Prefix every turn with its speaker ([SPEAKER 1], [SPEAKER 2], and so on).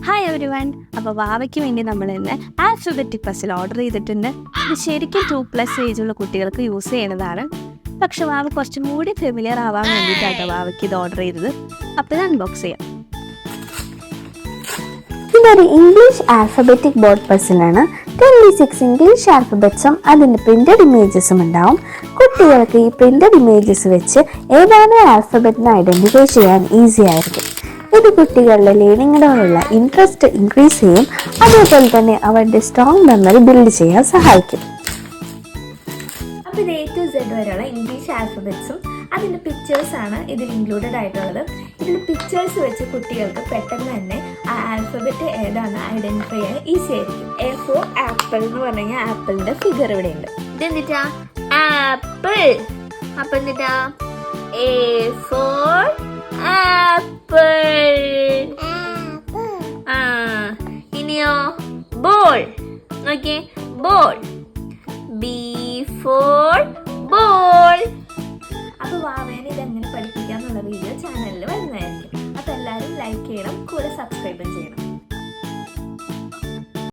[SPEAKER 1] Hi every one. അപ്പോൾ വാവയ്ക്ക് വേണ്ടി നമ്മൾ ഇന്ന് ആൽഫബറ്റിക് പസിൽ ഓർഡർ ചെയ്തിട്ടുണ്ട്. ഇത് ശരിക്കും 2+ ഏജുള്ള കുട്ടികൾക്ക് യൂസ് ചെയ്യുന്നതാണ്. പക്ഷെ വാവ കുറച്ചും കൂടി ഫെമിലിയർ ആവാൻ വേണ്ടിയിട്ടാണ് വാവയ്ക്ക് ഇത് ഓർഡർ ചെയ്തത്. അപ്പോൾ ഇത് അൺബോക്സ് ചെയ്യാം.
[SPEAKER 2] ഇതൊരു ഇംഗ്ലീഷ് ആൽഫബറ്റിക് ബോർഡ് പസിലാണ്. 26 ഇംഗ്ലീഷ് ആൽഫബറ്റ്സും അതിൻ്റെ പ്രിന്റഡ് ഇമേജസും ഉണ്ടാവും. കുട്ടികൾക്ക് ഈ പ്രിന്റഡ് ഇമേജസ് വെച്ച് ഏതാണ് ആൽഫബറ്റിനെ ഐഡന്റിഫൈ ചെയ്യാൻ ഈസി ആയിരിക്കും. ഇത് കുട്ടികളുടെ ലേണിങ്ങിനോടുള്ള ഇൻട്രസ്റ്റ് ഇൻക്രീസ് ചെയ്യും. അതേപോലെ തന്നെ അവരുടെ സ്ട്രോങ് മെമ്മറി ബിൽഡ് ചെയ്യാൻ സഹായിക്കും.
[SPEAKER 3] അപ്പോൾ ഇത് A to Z വരെയുള്ള ഇംഗ്ലീഷ് ആൽഫബറ്റ്സും അതിൻ്റെ പിക്ചേഴ്സാണ് ഇതിൽ ഇൻക്ലൂഡഡ് ആയിട്ടുള്ളത്. ഇതിൽ പിക്ചേഴ്സ് വെച്ച് കുട്ടികൾക്ക് പെട്ടെന്ന് തന്നെ ആ ആൽഫബറ്റ് ഏതാണ് ഐഡൻറ്റിഫൈ ചെയ്യാൻ ഈസി ആയിരിക്കും. A for ആപ്പിൾ എന്ന് പറഞ്ഞു കഴിഞ്ഞാൽ ആപ്പിളിൻ്റെ ഫിഗർ ഇവിടെ ഉണ്ട്. ഇതെന്തിട്ടാ ആപ്പിൾ. അപ്പം എന്നിട്ടാ A for ആപ്പിൾ. ഇനിയോ ball. Okay, ball. B for ball. അപ്പോൾ വാവേനെ ഇതെങ്ങനെ പഠിപ്പിക്കാന്നുള്ള വീഡിയോ ചാനലിൽ വരുന്നതായിരിക്കും. അപ്പോൾ എല്ലാവരും ലൈക്ക് ചെയ്യണം, കൂടെ സബ്സ്ക്രൈബും ചെയ്യണം.